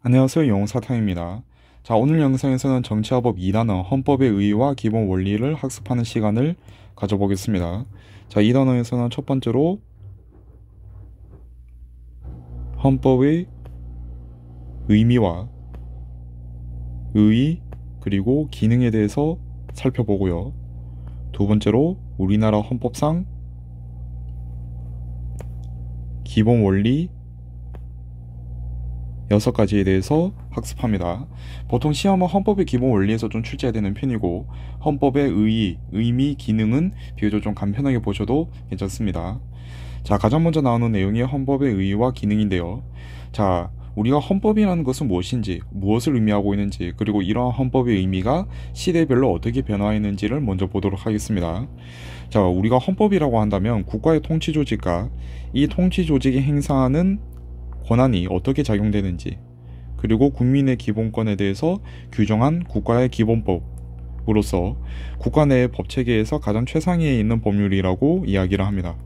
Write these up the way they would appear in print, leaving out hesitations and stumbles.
안녕하세요. 영사탕입니다. 자, 오늘 영상에서는 정치화법 2단어 헌법의 의의와 기본 원리를 학습하는 시간을 가져보겠습니다. 자, 이 단어에서는 첫 번째로 헌법의 의미와 의의 그리고 기능에 대해서 살펴보고요. 두 번째로 우리나라 헌법상 기본 원리 6가지에 대해서 학습합니다. 보통 시험은 헌법의 기본 원리에서 좀 출제가 되는 편이고 헌법의 의의, 의미, 기능은 비교적 좀 간편하게 보셔도 괜찮습니다. 자, 가장 먼저 나오는 내용이 헌법의 의의와 기능인데요. 자, 우리가 헌법이라는 것은 무엇인지, 무엇을 의미하고 있는지, 그리고 이러한 헌법의 의미가 시대별로 어떻게 변화했는지를 먼저 보도록 하겠습니다. 자, 우리가 헌법이라고 한다면 국가의 통치 조직과 이 통치 조직이 행사하는 권한이 어떻게 작용되는지, 그리고 국민의 기본권에 대해서 규정한 국가의 기본법으로서 국가 내의 법체계에서 가장 최상위에 있는 법률이라고 이야기를 합니다.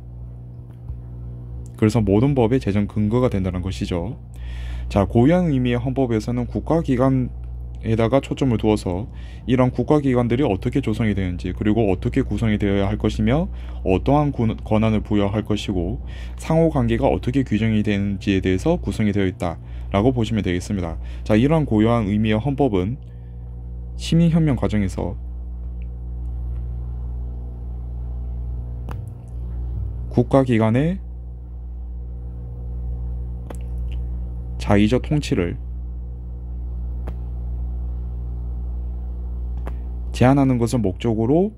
그래서 모든 법의 제정 근거가 된다는 것이죠. 자, 고유한 의미의 헌법에서는 국가기관에다가 초점을 두어서 이런 국가기관들이 어떻게 조성이 되는지, 그리고 어떻게 구성이 되어야 할 것이며 어떠한 권한을 부여할 것이고 상호관계가 어떻게 규정이 되는지에 대해서 구성이 되어 있다 라고 보시면 되겠습니다. 자, 이러한 고유한 의미의 헌법은 시민혁명 과정에서 국가기관의 자의적 통치를 제한하는 것을 목적으로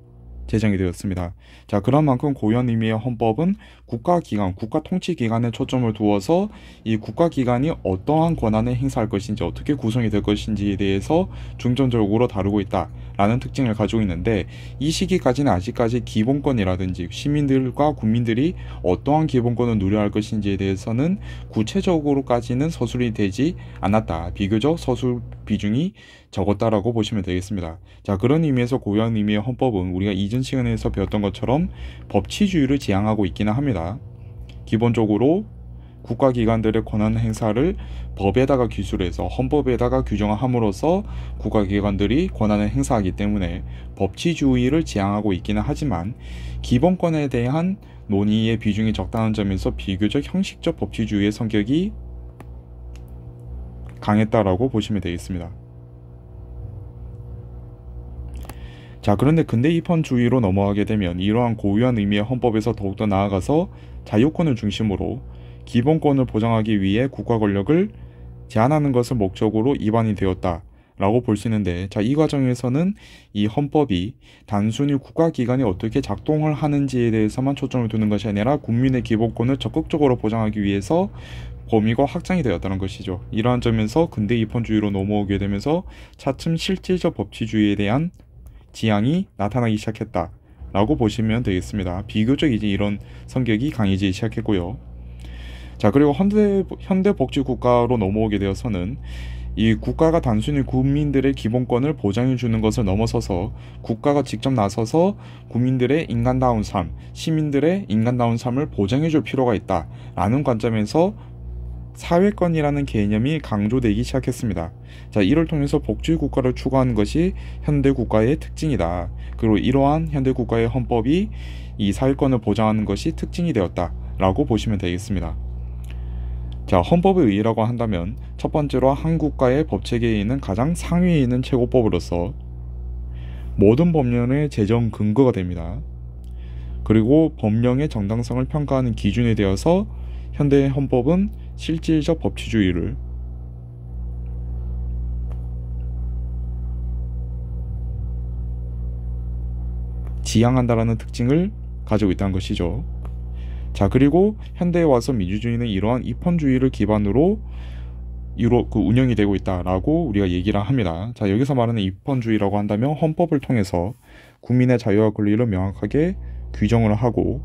제정이 되었습니다. 자, 그런 만큼 고유한 의미의 헌법은 국가기관, 국가통치기관에 초점을 두어서 이 국가기관이 어떠한 권한을 행사할 것인지, 어떻게 구성이 될 것인지에 대해서 중점적으로 다루고 있다라는 특징을 가지고 있는데, 이 시기까지는 아직까지 기본권이라든지 시민들과 국민들이 어떠한 기본권을 누려야 할 것인지에 대해서는 구체적으로까지는 서술이 되지 않았다. 비교적 서술 비중이 적었다라고 보시면 되겠습니다. 자, 그런 의미에서 고유한 의미의 헌법은 우리가 이전 시간에서 배웠던 것처럼 법치주의를 지향하고 있기는 합니다. 기본적으로 국가기관들의 권한 행사를 법에다가 기술해서 헌법에다가 규정함으로써 국가기관들이 권한을 행사하기 때문에 법치주의를 지향하고 있기는 하지만 기본권에 대한 논의의 비중이 적다는 점에서 비교적 형식적 법치주의의 성격이 강했다라고 보시면 되겠습니다. 자, 그런데 근대 입헌주의로 넘어가게 되면 이러한 고유한 의미의 헌법에서 더욱더 나아가서 자유권을 중심으로 기본권을 보장하기 위해 국가 권력을 제한하는 것을 목적으로 입안이 되었다 라고 볼 수 있는데, 자, 이 과정에서는 이 헌법이 단순히 국가기관이 어떻게 작동을 하는지에 대해서만 초점을 두는 것이 아니라 국민의 기본권을 적극적으로 보장하기 위해서 범위가 확장이 되었다는 것이죠. 이러한 점에서 근대 입헌주의로 넘어오게 되면서 차츰 실질적 법치주의에 대한 지향이 나타나기 시작했다 라고 보시면 되겠습니다. 비교적 이제 이런 성격이 강해지기 시작했고요. 자, 그리고 현대 복지국가로 넘어오게 되어서는 이 국가가 단순히 국민들의 기본권을 보장해 주는 것을 넘어서서 국가가 직접 나서서 국민들의 인간다운 삶, 시민들의 인간다운 삶을 보장해 줄 필요가 있다 라는 관점에서 사회권이라는 개념이 강조되기 시작했습니다. 자, 이를 통해서 복지 국가를 추구하는 것이 현대 국가의 특징이다. 그리고 이러한 현대 국가의 헌법이 이 사회권을 보장하는 것이 특징이 되었다라고 보시면 되겠습니다. 자, 헌법의 의의라고 한다면 첫 번째로 한 국가의 법체계에 있는 가장 상위에 있는 최고법으로서 모든 법령의 제정 근거가 됩니다. 그리고 법령의 정당성을 평가하는 기준이 되어서 현대 헌법은 실질적 법치주의를 지향한다라는 특징을 가지고 있다는 것이죠. 자, 그리고 현대에 와서 민주주의는 이러한 입헌주의를 기반으로 운영이 되고 있다라고 우리가 얘기를 합니다. 자, 여기서 말하는 입헌주의라고 한다면 헌법을 통해서 국민의 자유와 권리를 명확하게 규정을 하고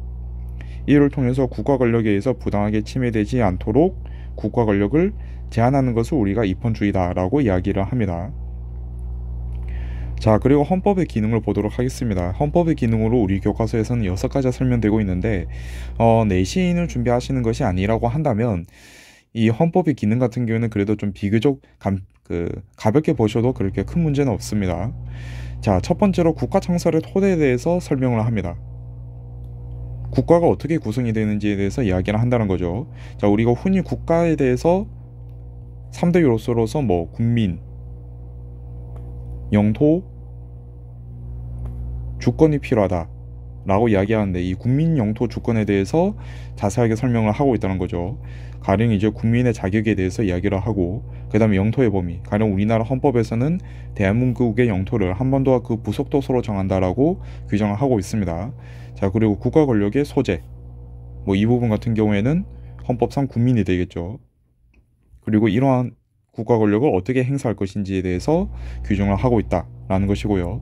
이를 통해서 국가 권력에 의해서 부당하게 침해되지 않도록 국가 권력을 제한하는 것을 우리가 입헌주의다라고 이야기를 합니다. 자, 그리고 헌법의 기능을 보도록 하겠습니다. 헌법의 기능으로 우리 교과서에서는 6가지가 설명되고 있는데 내신을 준비하시는 것이 아니라고 한다면 이 헌법의 기능 같은 경우는 그래도 좀 비교적 가볍게 보셔도 그렇게 큰 문제는 없습니다. 자, 첫 번째로 국가 창설의 토대에 대해서 설명을 합니다. 국가가 어떻게 구성이 되는지에 대해서 이야기를 한다는 거죠. 자, 우리가 흔히 국가에 대해서 3대 요소로서 뭐 국민, 영토, 주권이 필요하다 라고 이야기하는데, 이 국민, 영토, 주권에 대해서 자세하게 설명을 하고 있다는 거죠. 가령 이제 국민의 자격에 대해서 이야기를 하고, 그 다음에 영토의 범위, 가령 우리나라 헌법에서는 대한민국의 영토를 한반도와 그 부속도서로 정한다라고 규정을 하고 있습니다. 자, 그리고 국가 권력의 소재, 뭐 이 부분 같은 경우에는 헌법상 국민이 되겠죠. 그리고 이러한 국가 권력을 어떻게 행사할 것인지에 대해서 규정을 하고 있다라는 것이고요.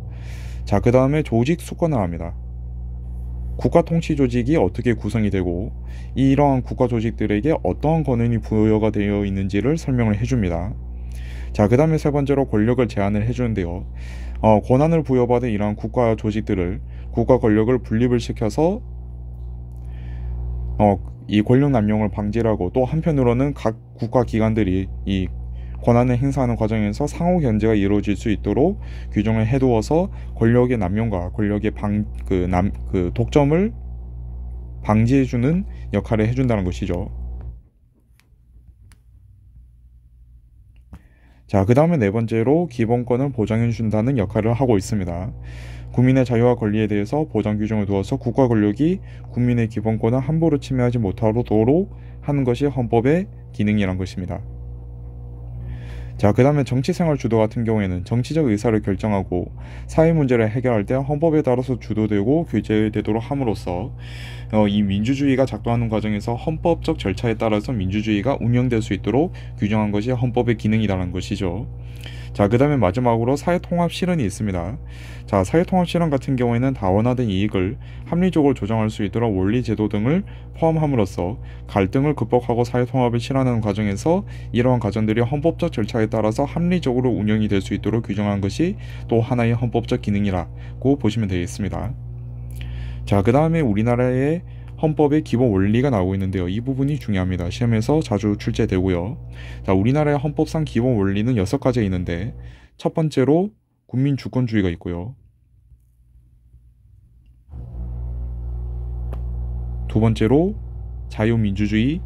자, 그 다음에 조직 수권을 합니다. 국가 통치 조직이 어떻게 구성이 되고 이러한 국가 조직들에게 어떠한 권한이 부여가 되어 있는지를 설명을 해줍니다. 자, 그 다음에 세 번째로 권력을 제한을 해주는데요. 권한을 부여받은 이러한 국가 조직들을, 국가 권력을 분립을 시켜서 이 권력 남용을 방지하고, 또 한편으로는 각 국가 기관들이 이 권한을 행사하는 과정에서 상호 견제가 이루어질 수 있도록 규정을 해두어서 권력의 남용과 권력의 독점을 방지해주는 역할을 해준다는 것이죠. 자, 그 다음에 네 번째로 기본권을 보장해준다는 역할을 하고 있습니다. 국민의 자유와 권리에 대해서 보장 규정을 두어서 국가 권력이 국민의 기본권을 함부로 침해하지 못하도록 하는 것이 헌법의 기능이란 것입니다. 자, 그 다음에 정치생활 주도 같은 경우에는 정치적 의사를 결정하고 사회 문제를 해결할 때 헌법에 따라서 주도되고 규제되도록 함으로써 이 민주주의가 작동하는 과정에서 헌법적 절차에 따라서 민주주의가 운영될 수 있도록 규정한 것이 헌법의 기능이라는 것이죠. 자, 그 다음에 마지막으로 사회통합 실현이 있습니다. 자, 사회통합 실현 같은 경우에는 다원화된 이익을 합리적으로 조정할 수 있도록 원리 제도 등을 포함함으로써 갈등을 극복하고 사회통합을 실현하는 과정에서 이러한 과정들이 헌법적 절차에 따라서 합리적으로 운영이 될 수 있도록 규정한 것이 또 하나의 헌법적 기능이라고 보시면 되겠습니다. 자, 그 다음에 우리나라의 헌법의 기본 원리가 나오고 있는데요. 이 부분이 중요합니다. 시험에서 자주 출제되고요. 자, 우리나라의 헌법상 기본 원리는 6가지가 있는데, 첫 번째로 국민 주권주의가 있고요. 두 번째로 자유민주주의,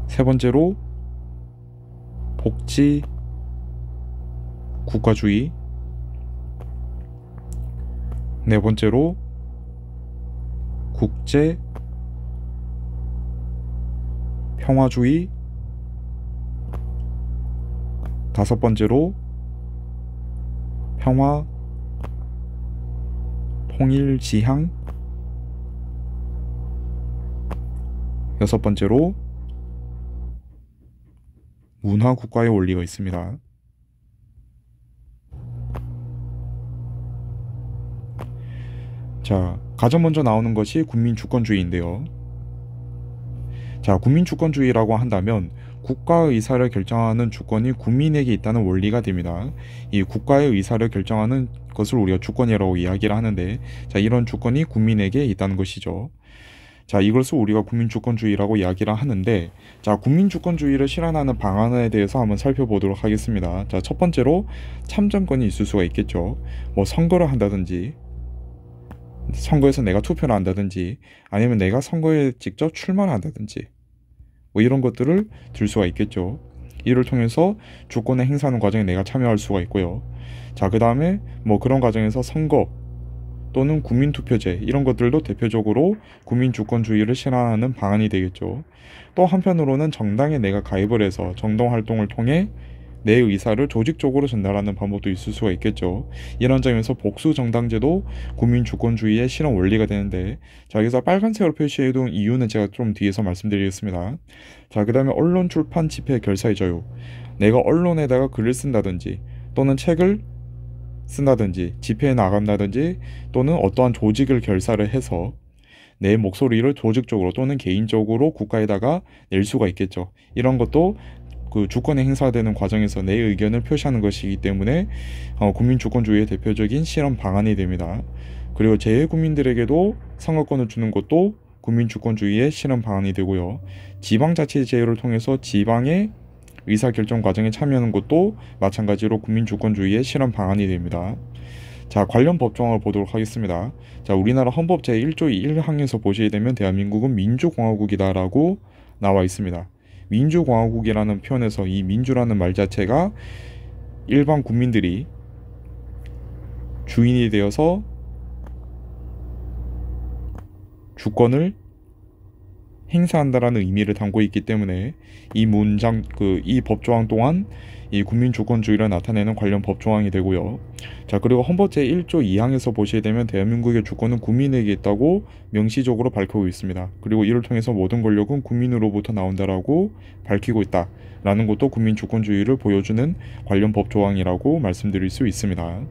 세 번째로 복지 국가주의, 네 번째로 국제 평화주의, 다섯 번째로 평화 통일 지향, 여섯 번째로 문화 국가의 원리가 있습니다. 자, 가장 먼저 나오는 것이 국민주권주의인데요. 자, 국민주권주의라고 한다면 국가의 의사를 결정하는 주권이 국민에게 있다는 원리가 됩니다. 이 국가의 의사를 결정하는 것을 우리가 주권이라고 이야기를 하는데, 자, 이런 주권이 국민에게 있다는 것이죠. 자, 이것을 우리가 국민주권주의라고 이야기를 하는데, 자, 국민주권주의를 실현하는 방안에 대해서 한번 살펴보도록 하겠습니다. 자, 첫 번째로 참정권이 있을 수가 있겠죠. 뭐 선거를 한다든지, 선거에서 내가 투표를 한다든지, 아니면 내가 선거에 직접 출마를 한다든지, 뭐 이런 것들을 들 수가 있겠죠. 이를 통해서 주권을 행사하는 과정에 내가 참여할 수가 있고요. 자, 그 다음에 뭐 그런 과정에서 선거 또는 국민투표제, 이런 것들도 대표적으로 국민주권주의를 실현하는 방안이 되겠죠. 또 한편으로는 정당에 내가 가입을 해서 정당활동을 통해 내 의사를 조직적으로 전달하는 방법도 있을 수가 있겠죠. 이런 점에서 복수정당제도 국민주권주의의 실현 원리가 되는데, 자, 여기서 빨간색으로 표시해둔 이유는 제가 좀 뒤에서 말씀드리겠습니다. 자, 그 다음에 언론 출판 집회 결사의 자유, 내가 언론에다가 글을 쓴다든지 또는 책을 쓴다든지 집회에 나간다든지 또는 어떠한 조직을 결사를 해서 내 목소리를 조직적으로 또는 개인적으로 국가에다가 낼 수가 있겠죠. 이런 것도 그 주권이 행사되는 과정에서 내 의견을 표시하는 것이기 때문에 국민주권주의의 대표적인 실현 방안이 됩니다. 그리고 재외국민들에게도 선거권을 주는 것도 국민주권주의의 실현 방안이 되고요. 지방자치제를 통해서 지방의 의사결정 과정에 참여하는 것도 마찬가지로 국민주권주의의 실현 방안이 됩니다. 자, 관련 법조항을 보도록 하겠습니다. 자, 우리나라 헌법 제1조 1항에서 보시게 되면 대한민국은 민주공화국이다라고 나와 있습니다. 민주공화국이라는 표현에서 이 민주라는 말 자체가 일반 국민들이 주인이 되어서 주권을 행사한다라는 의미를 담고 있기 때문에 이 법조항 또한 이 국민주권주의를 나타내는 관련 법조항이 되고요. 자, 그리고 헌법 제1조 2항에서 보시게 되면 대한민국의 주권은 국민에게 있다고 명시적으로 밝히고 있습니다. 그리고 이를 통해서 모든 권력은 국민으로부터 나온다라고 밝히고 있다라는 것도 국민주권주의를 보여주는 관련 법조항이라고 말씀드릴 수 있습니다.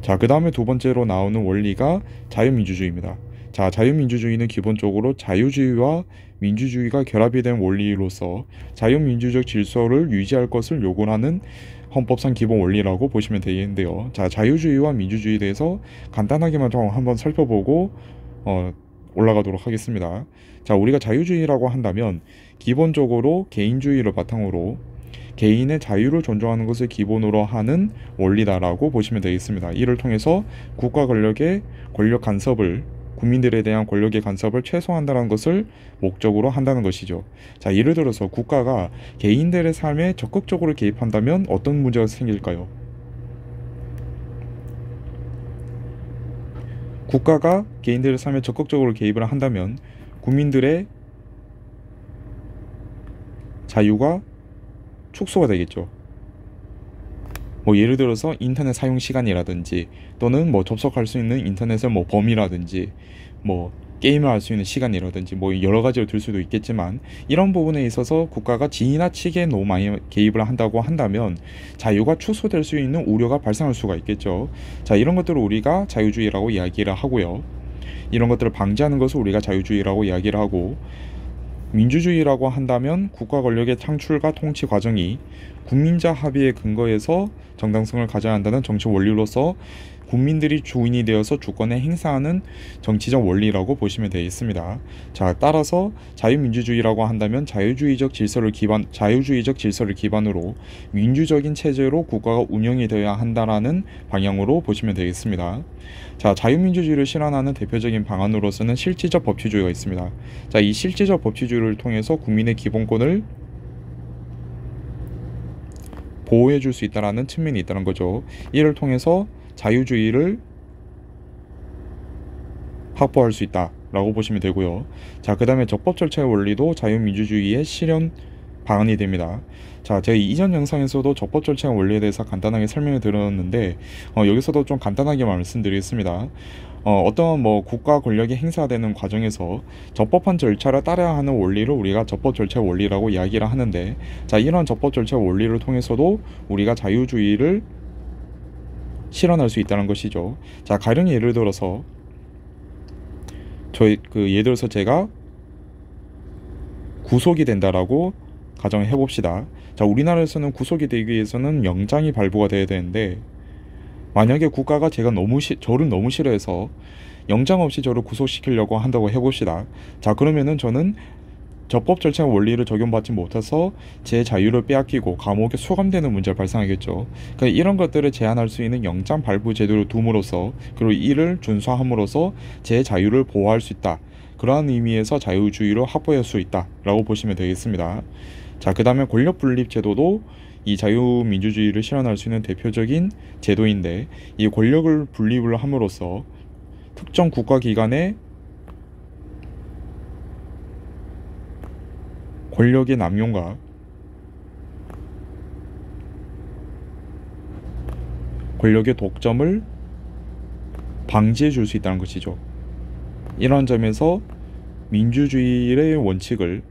자, 그 다음에 두 번째로 나오는 원리가 자유민주주의입니다. 자, 자유민주주의는 기본적으로 자유주의와 민주주의가 결합이 된 원리로서 자유민주적 질서를 유지할 것을 요구하는 헌법상 기본 원리라고 보시면 되겠는데요. 자, 자유주의와 민주주의에 대해서 간단하게만 좀 한번 살펴보고 올라가도록 하겠습니다. 자, 우리가 자유주의라고 한다면 기본적으로 개인주의를 바탕으로 개인의 자유를 존중하는 것을 기본으로 하는 원리다라고 보시면 되겠습니다. 이를 통해서 국가 권력의 권력 간섭을 국민들에 대한 권력의 간섭을 최소화한다는 것을 목적으로 한다는 것이죠. 자, 예를 들어서 국가가 개인들의 삶에 적극적으로 개입한다면 어떤 문제가 생길까요? 국가가 개인들의 삶에 적극적으로 개입을 한다면 국민들의 자유가 축소가 되겠죠. 예를 들어서 인터넷 사용 시간이라든지 또는 접속할 수 있는 인터넷의 범위라든지 게임을 할 수 있는 시간이라든지 여러 가지로 들 수도 있겠지만 이런 부분에 있어서 국가가 지나치게 너무 많이 개입을 한다고 한다면 자유가 축소될 수 있는 우려가 발생할 수가 있겠죠. 자, 이런 것들을 우리가 자유주의라고 이야기를 하고요. 이런 것들을 방지하는 것을 우리가 자유주의라고 이야기를 하고, 민주주의라고 한다면 국가 권력의 창출과 통치 과정이 국민자 합의에 근거해서 정당성을 가져야 한다는 정치 원리로서 국민들이 주인이 되어서 주권을 행사하는 정치적 원리라고 보시면 되겠습니다. 자, 따라서 자유민주주의라고 한다면 자유주의적 질서를 기반으로 민주적인 체제로 국가가 운영이 되어야 한다라는 방향으로 보시면 되겠습니다. 자, 자유민주주의를 실현하는 대표적인 방안으로서는 실질적 법치주의가 있습니다. 자, 이 실질적 법치주의를 통해서 국민의 기본권을 보호해 줄 수 있다는 측면이 있다는 거죠. 이를 통해서 자유주의를 확보할 수 있다라고 보시면 되고요. 자, 그 다음에 적법 절차의 원리도 자유민주주의의 실현 방안이 됩니다. 자, 제가 이전 영상에서도 적법 절차의 원리에 대해서 간단하게 설명을 드렸는데 여기서도 좀 간단하게 말씀드리겠습니다. 어떤 국가 권력이 행사되는 과정에서 적법한 절차를 따라야 하는 원리를 우리가 적법 절차의 원리라고 이야기를 하는데, 자, 이런 적법 절차의 원리를 통해서도 우리가 자유주의를 실현할 수 있다는 것이죠. 자, 가령 예를 들어서 예를 들어서 제가 구속이 된다라고 가정해 봅시다. 자, 우리나라에서는 구속이 되기 위해서는 영장이 발부가 돼야 되는데, 만약에 국가가 저를 너무 싫어해서 영장 없이 저를 구속시키려고 한다고 해봅시다. 자, 그러면은 저는 적법 절차의 원리를 적용받지 못해서 제 자유를 빼앗기고 감옥에 수감되는 문제가 발생하겠죠. 그러니까 이런 것들을 제한할 수 있는 영장 발부 제도를 둠으로써, 그리고 이를 준수함으로써 제 자유를 보호할 수 있다. 그러한 의미에서 자유주의를 확보할 수 있다라고 보시면 되겠습니다. 자, 그 다음에 권력분립 제도도 이 자유민주주의를 실현할 수 있는 대표적인 제도인데, 이 권력을 분립을 함으로써 특정 국가기관의 권력의 남용과 권력의 독점을 방지해 줄 수 있다는 것이죠. 이러한 점에서 민주주의의 원칙을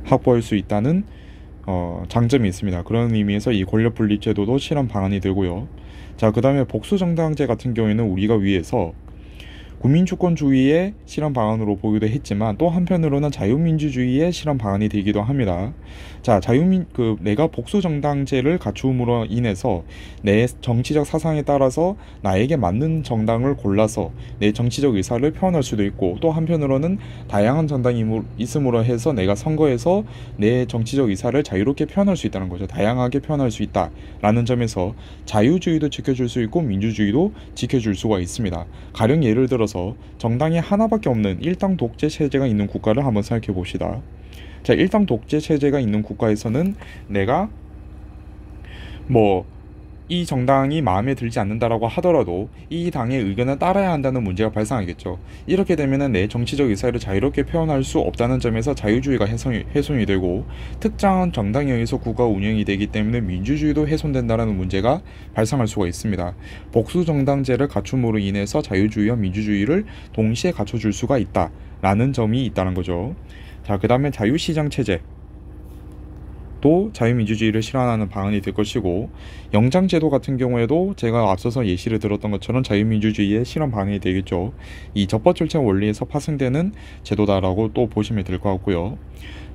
확보할 수 있다는 장점이 있습니다. 그런 의미에서 이 권력분립 제도도 실현 방안이 되고요. 자, 그 다음에 복수정당제 같은 경우에는 우리가 위해서 국민주권주의의 실현 방안으로 보기도 했지만 또 한편으로는 자유민주주의의 실현 방안이 되기도 합니다. 자, 내가 복수정당제를 갖춤으로 인해서 내 정치적 사상에 따라서 나에게 맞는 정당을 골라서 내 정치적 의사를 표현할 수도 있고, 또 한편으로는 다양한 정당이 있음으로 해서 내가 선거에서 내 정치적 의사를 자유롭게 표현할 수 있다는 거죠. 다양하게 표현할 수 있다라는 점에서 자유주의도 지켜줄 수 있고 민주주의도 지켜줄 수가 있습니다. 가령 예를 들어서 정당이 하나밖에 없는 일당 독재 체제가 있는 국가를 한번 생각해 봅시다. 자, 일당 독재 체제가 있는 국가에서는 내가 이 정당이 마음에 들지 않는다라고 하더라도 이 당의 의견을 따라야 한다는 문제가 발생하겠죠. 이렇게 되면 내 정치적 의사를 자유롭게 표현할 수 없다는 점에서 자유주의가 훼손이 되고, 특정한 정당에 의해서 국가 운영이 되기 때문에 민주주의도 훼손된다는 문제가 발생할 수가 있습니다. 복수정당제를 갖춤으로 인해서 자유주의와 민주주의를 동시에 갖춰줄 수가 있다라는 점이 있다는 거죠. 자, 그 다음에 자유시장체제 또 자유민주주의를 실현하는 방안이 될 것이고, 영장제도 같은 경우에도 제가 앞서서 예시를 들었던 것처럼 자유민주주의의 실현 방안이 되겠죠. 이 적법절차 원리에서 파생되는 제도다라고 또 보시면 될 것 같고요.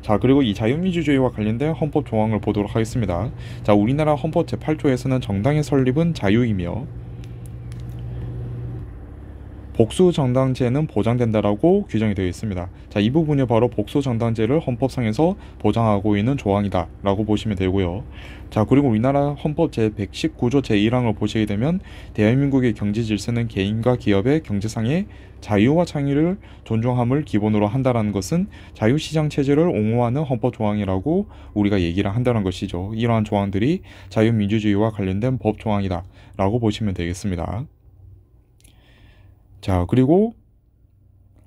자, 그리고 이 자유민주주의와 관련된 헌법 조항을 보도록 하겠습니다. 자, 우리나라 헌법 제8조에서는 정당의 설립은 자유이며 복수정당제는 보장된다라고 규정이 되어 있습니다. 자, 이 부분이 바로 복수정당제를 헌법상에서 보장하고 있는 조항이다 라고 보시면 되고요. 자, 그리고 우리나라 헌법 제119조 제1항을 보시게 되면 대한민국의 경제질서는 개인과 기업의 경제상의 자유와 창의를 존중함을 기본으로 한다라는 것은 자유시장체제를 옹호하는 헌법 조항이라고 우리가 얘기를 한다는 것이죠. 이러한 조항들이 자유민주주의와 관련된 법 조항이다 라고 보시면 되겠습니다. 자, 그리고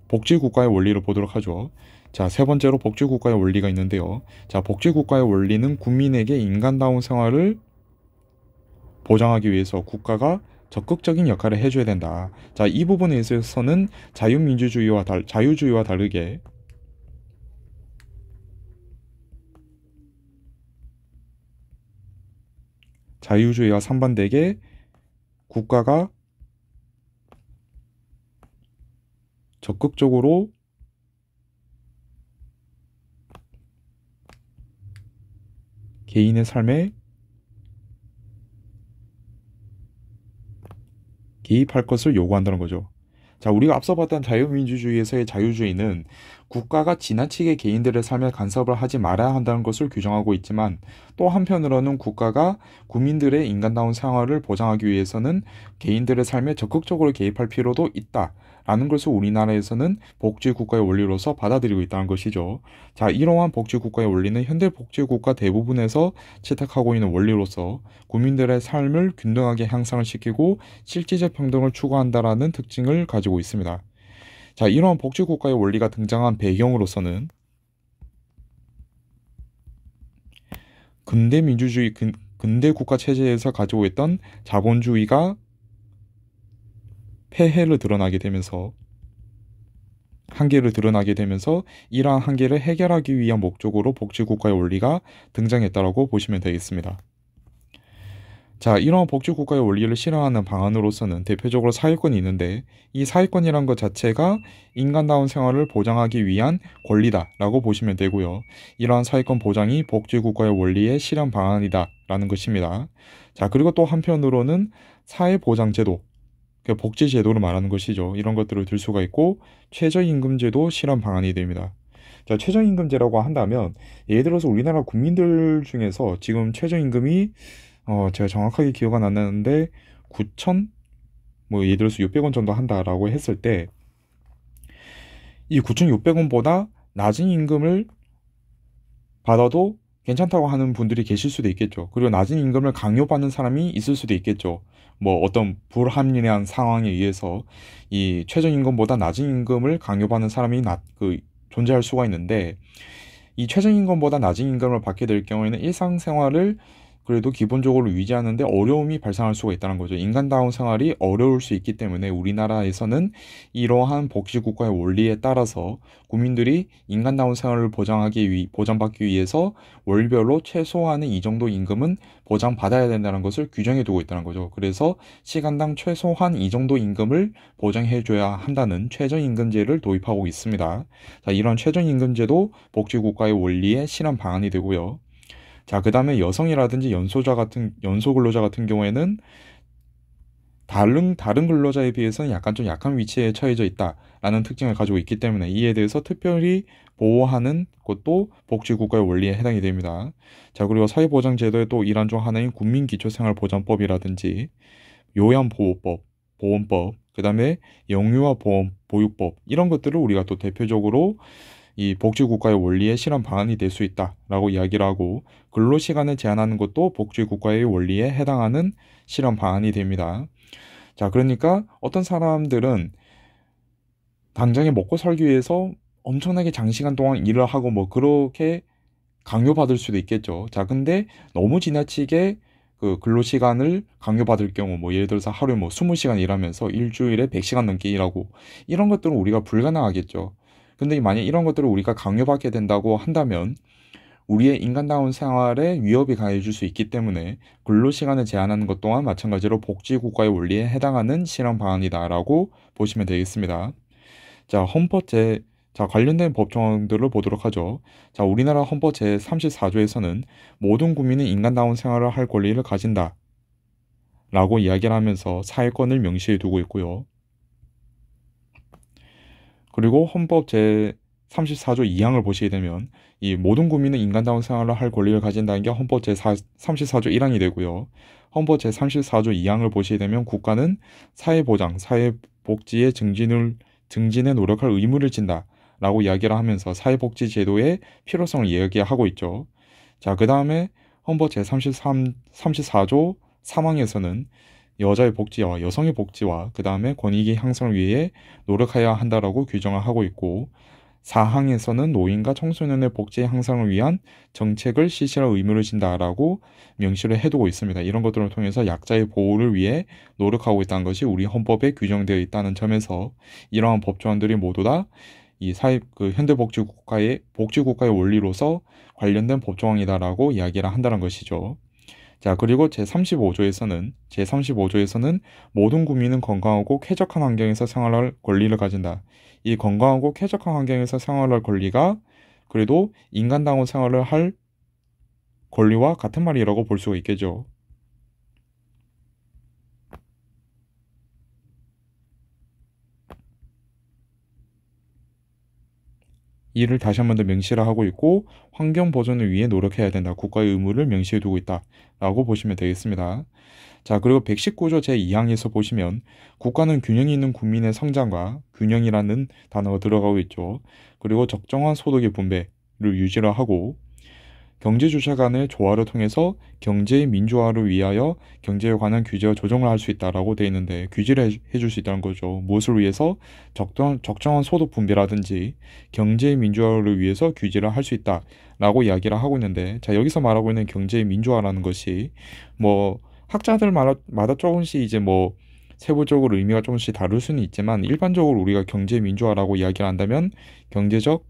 복지국가의 원리를 보도록 하죠. 자, 세 번째로 복지국가의 원리가 있는데요. 자, 복지국가의 원리는 국민에게 인간다운 생활을 보장하기 위해서 국가가 적극적인 역할을 해줘야 된다. 자, 이 부분에 있어서는 자유주의와 다르게 자유주의와 상반되게 국가가 적극적으로 개인의 삶에 개입할 것을 요구한다는 거죠. 자, 우리가 앞서 봤던 자유민주주의에서의 자유주의는 국가가 지나치게 개인들의 삶에 간섭을 하지 말아야 한다는 것을 규정하고 있지만, 또 한편으로는 국가가 국민들의 인간다운 생활을 보장하기 위해서는 개인들의 삶에 적극적으로 개입할 필요도 있다라는 것을 우리나라에서는 복지국가의 원리로서 받아들이고 있다는 것이죠. 자, 이러한 복지국가의 원리는 현대 복지국가 대부분에서 채택하고 있는 원리로서 국민들의 삶을 균등하게 향상을 시키고 실질적 평등을 추구한다라는 특징을 가지고 있습니다. 자, 이러한 복지국가의 원리가 등장한 배경으로서는 근대 국가 체제에서 가지고 있던 자본주의가 한계를 드러나게 되면서 이러한 한계를 해결하기 위한 목적으로 복지국가의 원리가 등장했다고 보시면 되겠습니다. 자, 이러한 복지국가의 원리를 실현하는 방안으로서는 대표적으로 사회권이 있는데, 이 사회권이란 것 자체가 인간다운 생활을 보장하기 위한 권리다라고 보시면 되고요. 이러한 사회권 보장이 복지국가의 원리의 실현 방안이다라는 것입니다. 자, 그리고 또 한편으로는 사회보장제도, 복지제도를 말하는 것이죠. 이런 것들을 들 수가 있고, 최저임금제도 실현 방안이 됩니다. 자, 최저임금제라고 한다면 예를 들어서 우리나라 국민들 중에서 지금 최저임금이 제가 정확하게 기억은 안 나는데 9천 예를 들어서 600원 정도 한다라고 했을 때, 이 9,600원보다 낮은 임금을 받아도 괜찮다고 하는 분들이 계실 수도 있겠죠. 그리고 낮은 임금을 강요받는 사람이 있을 수도 있겠죠. 어떤 불합리한 상황에 의해서 이 최저임금보다 낮은 임금을 강요받는 사람이 존재할 수가 있는데, 이 최저임금보다 낮은 임금을 받게 될 경우에는 일상생활을 그래도 기본적으로 유지하는데 어려움이 발생할 수가 있다는 거죠. 인간다운 생활이 어려울 수 있기 때문에 우리나라에서는 이러한 복지국가의 원리에 따라서 국민들이 인간다운 생활을 보장받기 위해서 월별로 최소한의 이 정도 임금은 보장받아야 된다는 것을 규정해 두고 있다는 거죠. 그래서 시간당 최소한 이 정도 임금을 보장해줘야 한다는 최저임금제를 도입하고 있습니다. 자, 이런 최저임금제도 복지국가의 원리의 실현 방안이 되고요. 자, 그 다음에 여성이라든지 연소근로자 같은 경우에는 다른 근로자에 비해서는 약간 좀 약한 위치에 처해져 있다라는 특징을 가지고 있기 때문에 이에 대해서 특별히 보호하는 것도 복지국가의 원리에 해당이 됩니다. 자, 그리고 사회보장제도의 또 일환 중 하나인 국민기초생활보장법이라든지 요양보호법, 보험법, 그 다음에 영유아 보육법 이런 것들을 우리가 또 대표적으로 이 복지국가의 원리의 실현 방안이 될 수 있다라고 이야기를 하고 근로시간을 제한하는 것도 복지국가의 원리에 해당하는 실현 방안이 됩니다. 자, 그러니까 어떤 사람들은 당장에 먹고 살기 위해서 엄청나게 장시간 동안 일을 하고 뭐 그렇게 강요받을 수도 있겠죠. 자, 근데 너무 지나치게 그 근로시간을 강요받을 경우 뭐 예를 들어서 하루에 뭐 20시간 일하면서 일주일에 100시간 넘게 일하고 이런 것들은 우리가 불가능하겠죠. 근데 만약 이런 것들을 우리가 강요받게 된다고 한다면 우리의 인간다운 생활에 위협이 가해질 수 있기 때문에 근로시간을 제한하는 것 또한 마찬가지로 복지국가의 원리에 해당하는 실현 방안이다라고 보시면 되겠습니다. 자, 자, 관련된 법조항들을 보도록 하죠. 자, 우리나라 헌법 제34조에서는 모든 국민은 인간다운 생활을 할 권리를 가진다 라고 이야기를 하면서 사회권을 명시해 두고 있고요. 그리고 헌법 제34조 2항을 보시게 되면 이 모든 국민은 인간다운 생활을 할 권리를 가진다는 게 헌법 제34조 1항이 되고요. 헌법 제34조 2항을 보시게 되면 국가는 사회보장, 사회복지의 증진에 노력할 의무를 진다 라고 이야기를 하면서 사회복지 제도의 필요성을 이야기하고 있죠. 자, 그 다음에 헌법 제34조 3항에서는 여자의 복지와 여성의 복지와 그 다음에 권익의 향상을 위해 노력해야 한다라고 규정을 하고 있고 4항에서는 노인과 청소년의 복지 향상을 위한 정책을 실시할 의무를 진다라고 명시를 해두고 있습니다. 이런 것들을 통해서 약자의 보호를 위해 노력하고 있다는 것이 우리 헌법에 규정되어 있다는 점에서 이러한 법조안들이 모두 다 이 복지국가의 원리로서 관련된 법조항이다라고 이야기를 한다는 것이죠. 자, 그리고 제35조에서는 모든 국민은 건강하고 쾌적한 환경에서 생활할 권리를 가진다. 이 건강하고 쾌적한 환경에서 생활할 권리가 그래도 인간다운 생활을 할 권리와 같은 말이라고 볼 수가 있겠죠. 이를 다시 한 번 더 명시를 하고 있고 환경 보존을 위해 노력해야 된다. 국가의 의무를 명시해 두고 있다라고 보시면 되겠습니다. 자, 그리고 119조 제2항에서 보시면 국가는 균형이 있는 국민의 성장과 균형이라는 단어가 들어가고 있죠. 그리고 적정한 소득의 분배를 유지를 하고 경제주체 간의 조화를 통해서 경제의 민주화를 위하여 경제에 관한 규제와 조정을 할 수 있다라고 되어 있는데 규제를 해줄 수 있다는 거죠. 무엇을 위해서? 적정한 소득 분배라든지 경제의 민주화를 위해서 규제를 할 수 있다라고 이야기를 하고 있는데 자, 여기서 말하고 있는 경제의 민주화라는 것이 뭐 학자들마다 조금씩 이제 뭐 세부적으로 의미가 조금씩 다를 수는 있지만 일반적으로 우리가 경제 민주화라고 이야기를 한다면 경제적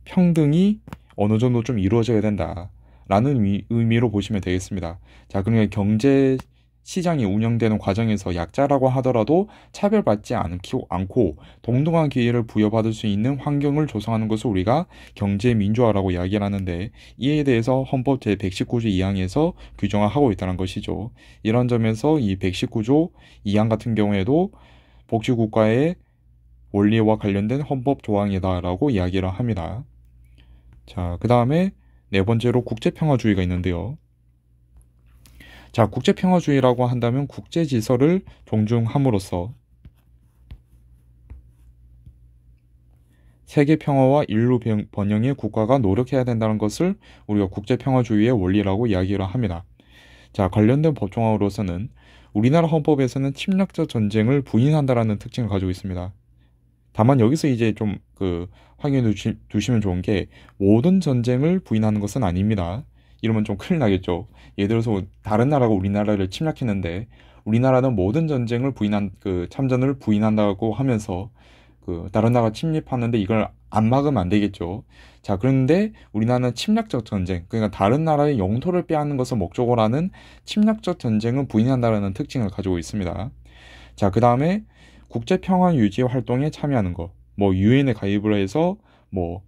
평등이 어느 정도 좀 이루어져야 된다라는 의미로 보시면 되겠습니다. 자, 그러니까 경제 시장이 운영되는 과정에서 약자라고 하더라도 차별받지 않고 동등한 기회를 부여받을 수 있는 환경을 조성하는 것을 우리가 경제 민주화라고 이야기를 하는데 이에 대해서 헌법 제119조 2항에서 규정을 하고 있다는 것이죠. 이런 점에서 이 119조 2항 같은 경우에도 복지국가의 원리와 관련된 헌법 조항이다라고 이야기를 합니다. 자, 그 다음에 네 번째로 국제평화주의가 있는데요. 자, 국제평화주의라고 한다면 국제질서를 존중함으로써 세계 평화와 인류 번영에 국가가 노력해야 된다는 것을 우리가 국제평화주의의 원리라고 이야기를 합니다. 자, 관련된 법조항으로서는 우리나라 헌법에서는 침략적 전쟁을 부인한다라는 특징을 가지고 있습니다. 다만 여기서 이제 좀 확인해 두시면 좋은 게 모든 전쟁을 부인하는 것은 아닙니다. 이러면 좀 큰일 나겠죠. 예를 들어서 다른 나라가 우리나라를 침략했는데 우리나라는 모든 전쟁을 참전을 부인한다고 하면서 다른 나라가 침입하는데 이걸 안 막으면 안 되겠죠. 자, 그런데 우리나라는 침략적 전쟁, 그러니까 다른 나라의 영토를 빼앗는 것을 목적으로 하는 침략적 전쟁은 부인한다는 특징을 가지고 있습니다. 자, 그 다음에 국제 평화 유지 활동에 참여하는 것, 뭐 유엔에 가입을 해서 뭐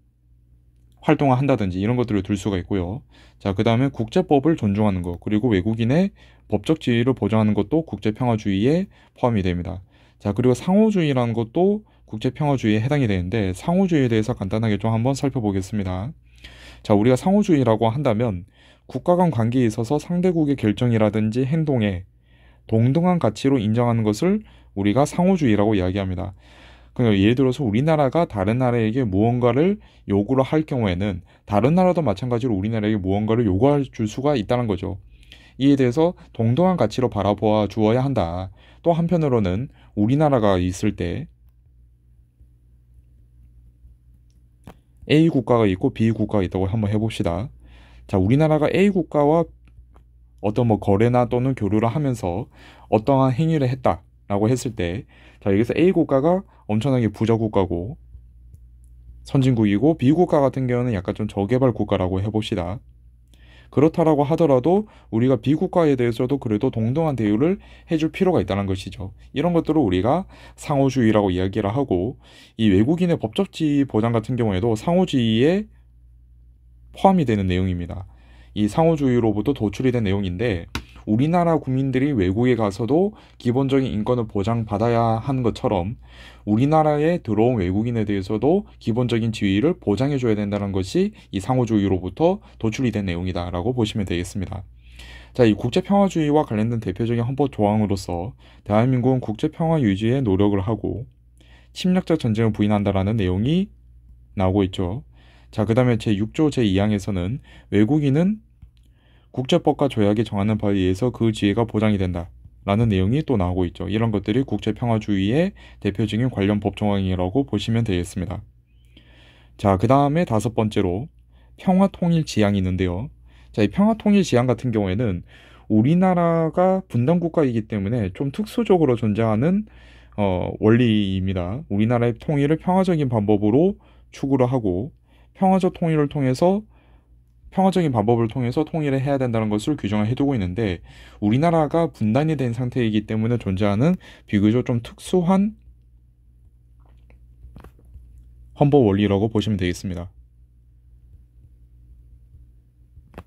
활동을 한다든지 이런 것들을 둘 수가 있고요. 자, 그 다음에 국제법을 존중하는 것, 그리고 외국인의 법적 지위를 보장하는 것도 국제평화주의에 포함이 됩니다. 자, 그리고 상호주의라는 것도 국제평화주의에 해당이 되는데 상호주의에 대해서 간단하게 좀 한번 살펴보겠습니다. 자, 우리가 상호주의라고 한다면 국가 간 관계에 있어서 상대국의 결정이라든지 행동에 동등한 가치로 인정하는 것을 우리가 상호주의라고 이야기합니다. 그러니까 예를 들어서 우리나라가 다른 나라에게 무언가를 요구를 할 경우에는 다른 나라도 마찬가지로 우리나라에게 무언가를 요구할 줄 수가 있다는 거죠. 이에 대해서 동등한 가치로 바라보아 주어야 한다. 또 한편으로는 우리나라가 있을 때 A 국가가 있고 B 국가가 있다고 한번 해봅시다. 자, 우리나라가 A 국가와 어떤 뭐 거래나 또는 교류를 하면서 어떠한 행위를 했다라고 했을 때, 자, 여기서 A 국가가 엄청나게 부자 국가고 선진국이고 B 국가 같은 경우는 약간 좀 저개발 국가라고 해봅시다. 그렇다라고 하더라도 우리가 B 국가에 대해서도 그래도 동등한 대우를 해줄 필요가 있다는 것이죠. 이런 것들을 우리가 상호주의라고 이야기를 하고, 이 외국인의 법적 지위 보장 같은 경우에도 상호주의에 포함이 되는 내용입니다. 이 상호주의로부터 도출이 된 내용인데 우리나라 국민들이 외국에 가서도 기본적인 인권을 보장받아야 하는 것처럼 우리나라에 들어온 외국인에 대해서도 기본적인 지위를 보장해줘야 된다는 것이 이 상호주의로부터 도출이 된 내용이다라고 보시면 되겠습니다. 자, 이 국제평화주의와 관련된 대표적인 헌법 조항으로서 대한민국은 국제평화 유지에 노력을 하고 침략적 전쟁을 부인한다라는 내용이 나오고 있죠. 자, 그 다음에 제6조 제2항에서는 외국인은 국제법과 조약이 정하는 바에 의해서 그 지위가 보장이 된다 라는 내용이 또 나오고 있죠. 이런 것들이 국제평화주의의 대표적인 관련 법조항이라고 보시면 되겠습니다. 자, 그 다음에 5번째로 평화통일지향이 있는데요. 자, 이 평화통일지향 같은 경우에는 우리나라가 분단국가이기 때문에 좀 특수적으로 존재하는 원리입니다. 우리나라의 통일을 평화적인 방법으로 추구를 하고 평화적인 방법을 통해서 통일을 해야 된다는 것을 규정을 해두고 있는데 우리나라가 분단이 된 상태이기 때문에 존재하는 비교적 좀 특수한 헌법 원리라고 보시면 되겠습니다.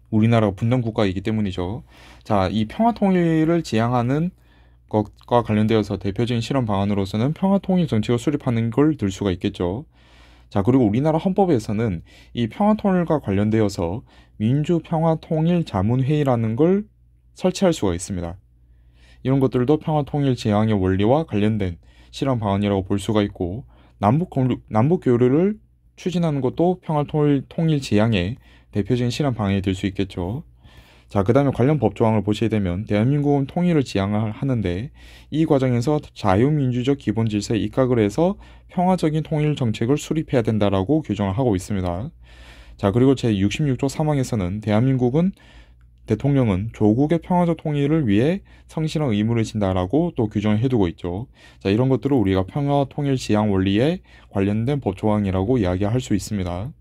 우리나라가 분단 국가이기 때문이죠. 자, 이 평화 통일을 지향하는 것과 관련되어서 대표적인 실험 방안으로서는 평화 통일 정책을 수립하는 걸 들 수가 있겠죠. 자, 그리고 우리나라 헌법에서는 이 평화통일과 관련되어서 민주평화통일자문회의라는 걸 설치할 수가 있습니다. 이런 것들도 평화통일 지향의 원리와 관련된 실험 방안이라고 볼 수가 있고 남북교류를 추진하는 것도 평화통일 지향의 대표적인 실험 방안이 될 수 있겠죠. 자, 그 다음에 관련 법조항을 보시게 되면 대한민국은 통일을 지향을 하는데 이 과정에서 자유민주적 기본질서에 입각을 해서 평화적인 통일 정책을 수립해야 된다라고 규정을 하고 있습니다. 자, 그리고 제66조 3항에서는 대통령은 조국의 평화적 통일을 위해 성실한 의무를 진다라고 또 규정을 해두고 있죠. 자, 이런 것들을 우리가 평화통일 지향 원리에 관련된 법조항이라고 이야기할 수 있습니다.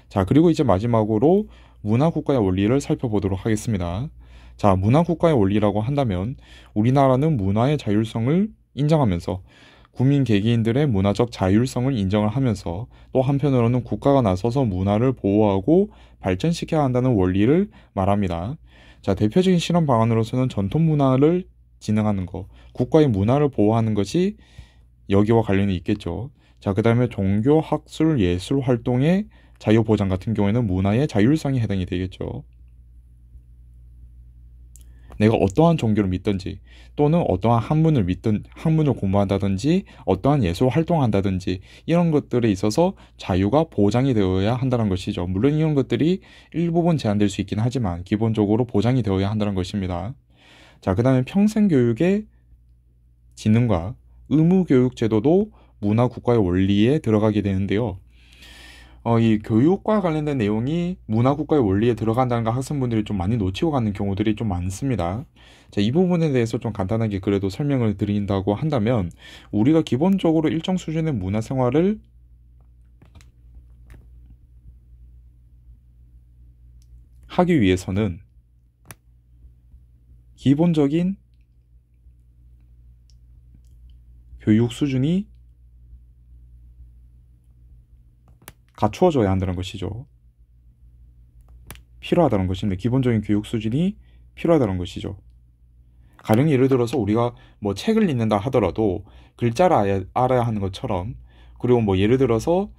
자, 그리고 이제 마지막으로 문화국가의 원리를 살펴보도록 하겠습니다. 자, 문화국가의 원리라고 한다면 우리나라는 문화의 자율성을 인정하면서 국민 개개인들의 문화적 자율성을 인정을 하면서 또 한편으로는 국가가 나서서 문화를 보호하고 발전시켜야 한다는 원리를 말합니다. 자, 대표적인 실험 방안으로서는 전통 문화를 진흥하는 것, 국가의 문화를 보호하는 것이 여기와 관련이 있겠죠. 자, 그 다음에 종교, 학술, 예술 활동의 자유보장 같은 경우에는 문화의 자율성이 해당이 되겠죠. 내가 어떠한 종교를 믿든지 또는 어떠한 학문을 공부한다든지 어떠한 예술 활동을 한다든지 이런 것들에 있어서 자유가 보장이 되어야 한다는 것이죠. 물론 이런 것들이 일부분 제한될 수 있긴 하지만 기본적으로 보장이 되어야 한다는 것입니다. 자, 그 다음에 평생교육의 진흥과 의무교육 제도도 문화국가의 원리에 들어가게 되는데요. 이 교육과 관련된 내용이 문화국가의 원리에 들어간다는 걸 학생분들이 좀 많이 놓치고 가는 경우들이 좀 많습니다. 자, 이 부분에 대해서 좀 간단하게 그래도 설명을 드린다고 한다면 우리가 기본적으로 일정 수준의 문화생활을 하기 위해서는 기본적인 교육 수준이 갖추어져야 한다는 것이죠. 필요하다는 것인데 기본적인 교육 수준이 필요하다는 것이죠. 가령 예를 들어서 우리가 뭐 책을 읽는다 하더라도 글자를 알아야 하는 것처럼 그리고 뭐 예를 들어서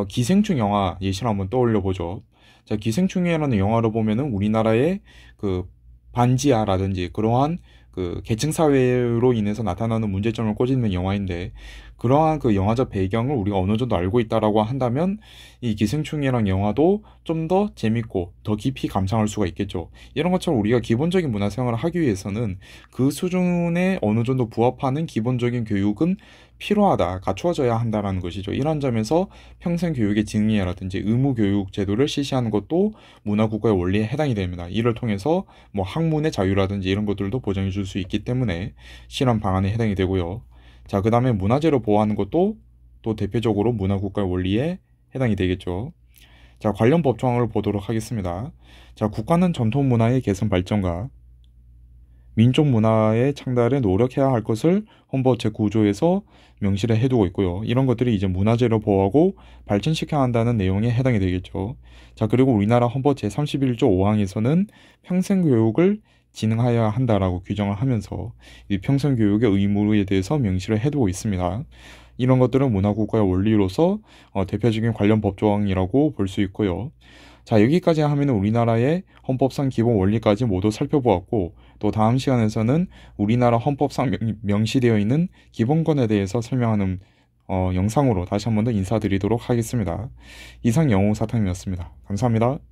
기생충 영화 예시를 한번 떠올려 보죠. 자, 기생충이라는 영화를 보면은 우리나라의 그 반지하라든지 그러한 그 계층 사회로 인해서 나타나는 문제점을 꼬집는 영화인데 그러한 그 영화적 배경을 우리가 어느 정도 알고 있다라고 한다면 이 기생충이랑 영화도 좀 더 재밌고 더 깊이 감상할 수가 있겠죠. 이런 것처럼 우리가 기본적인 문화생활을 하기 위해서는 그 수준에 어느 정도 부합하는 기본적인 교육은 필요하다, 갖추어져야 한다라는 것이죠. 이런 점에서 평생교육의 증의라든지 의무교육 제도를 실시하는 것도 문화국가의 원리에 해당이 됩니다. 이를 통해서 뭐 학문의 자유라든지 이런 것들도 보장해 줄 수 있기 때문에 실현 방안에 해당이 되고요. 자, 그 다음에 문화재를 보호하는 것도 또 대표적으로 문화국가의 원리에 해당이 되겠죠. 자, 관련 법조항을 보도록 하겠습니다. 자, 국가는 전통 문화의 개선 발전과 민족 문화의 창달에 노력해야 할 것을 헌법 제9조에서 명시를 해두고 있고요. 이런 것들이 이제 문화재를 보호하고 발전시켜야 한다는 내용에 해당이 되겠죠. 자, 그리고 우리나라 헌법 제31조 5항에서는 평생교육을 진행하여야 한다라고 규정을 하면서 이 평생교육의 의무에 대해서 명시를 해두고 있습니다. 이런 것들은 문화국가의 원리로서 대표적인 관련 법조항이라고 볼 수 있고요. 자, 여기까지 하면 우리나라의 헌법상 기본 원리까지 모두 살펴보았고 또 다음 시간에서는 우리나라 헌법상 명시되어 있는 기본권에 대해서 설명하는 영상으로 다시 한 번 더 인사드리도록 하겠습니다. 이상 영웅사탕이었습니다. 감사합니다.